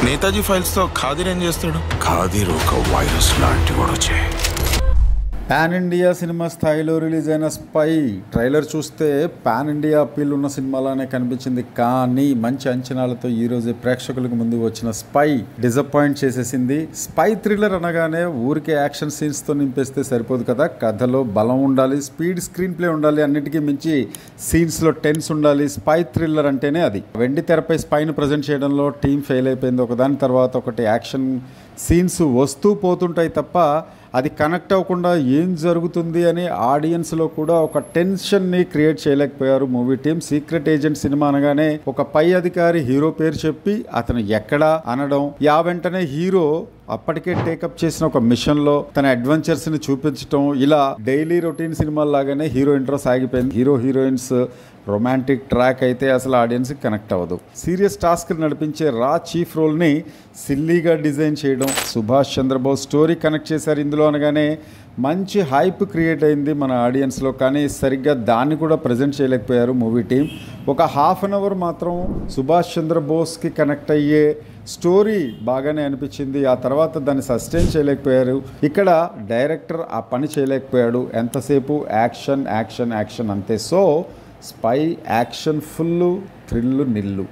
నేతాజీ ఫైల్స్తో ఖాదీర్ ఏం చేస్తాడు? ఖాదీర్ ఒక వైరస్ లాంటి వాడు. పాన్ ఇండియా సినిమా స్థాయిలో రిలీజ్ అయిన స్పై ట్రైలర్ చూస్తే పాన్ ఇండియా అప్పీల్ ఉన్న సినిమాలానే కనిపించింది. కానీ మంచి అంచనాలతో ఈరోజే ప్రేక్షకులకు ముందు వచ్చిన స్పై డిసప్పాయింట్ చేసేసింది. స్పై థ్రిల్లర్ అనగానే ఊరికే యాక్షన్ సీన్స్తో నింపేస్తే సరిపోదు కదా. కథలో బలం ఉండాలి, స్పీడ్ స్క్రీన్ ప్లే ఉండాలి, అన్నిటికీ మించి సీన్స్లో టెన్స్ ఉండాలి. స్పై థ్రిల్లర్ అంటేనే అది. వెండి తెరపై స్పైను ప్రజెంట్ చేయడంలో టీం ఫెయిల్ అయిపోయింది. ఒకదాని తర్వాత ఒకటి యాక్షన్ సీన్స్ వస్తూ పోతుంటాయి తప్ప అది కనెక్ట్ అవ్వకుండా ఏం జరుగుతుంది అని ఆడియన్స్లో కూడా ఒక టెన్షన్ని క్రియేట్ చేయలేకపోయారు movie team. Secret agent cinema అనగానే ఒక పై అధికారి హీరో పేరు చెప్పి అతను ఎక్కడా అనడం, వెంటనే హీరో అప్పటికే టేకప్ చేసిన ఒక మిషన్లో తన అడ్వెంచర్స్ని చూపించడం, ఇలా డైలీ రొటీన్ సినిమాల లాగానే హీరో ఇంట్రో సాగిపోయింది. హీరోయిన్స్ రొమాంటిక్ ట్రాక్ అయితే అసలు ఆడియన్స్కి కనెక్ట్ అవ్వదు. సీరియస్ టాస్క్ నడిపించే రా చీఫ్ రోల్ని సిల్లీగా డిజైన్ చేయడం, సుభాష్ చంద్రబోస్ స్టోరీ కనెక్ట్ చేశారు ఇందులో అనగానే మంచి హైప్ క్రియేట్ అయింది మన ఆడియన్స్లో. కానీ సరిగ్గా దాన్ని కూడా ప్రజెంట్ చేయలేకపోయారు మూవీ టీం. ఒక హాఫ్ అన్ అవర్ మాత్రం సుభాష్ చంద్రబోస్కి కనెక్ట్ అయ్యే స్టోరీ బాగానే అనిపించింది. ఆ తర్వాత దాన్ని సస్టైన్ చేయలేకపోయారు. ఇక్కడ డైరెక్టర్ ఆ పని చేయలేకపోయాడు. ఎంతసేపు యాక్షన్ యాక్షన్ యాక్షన్ అంతే. So spy action full, thrill నిల్లు.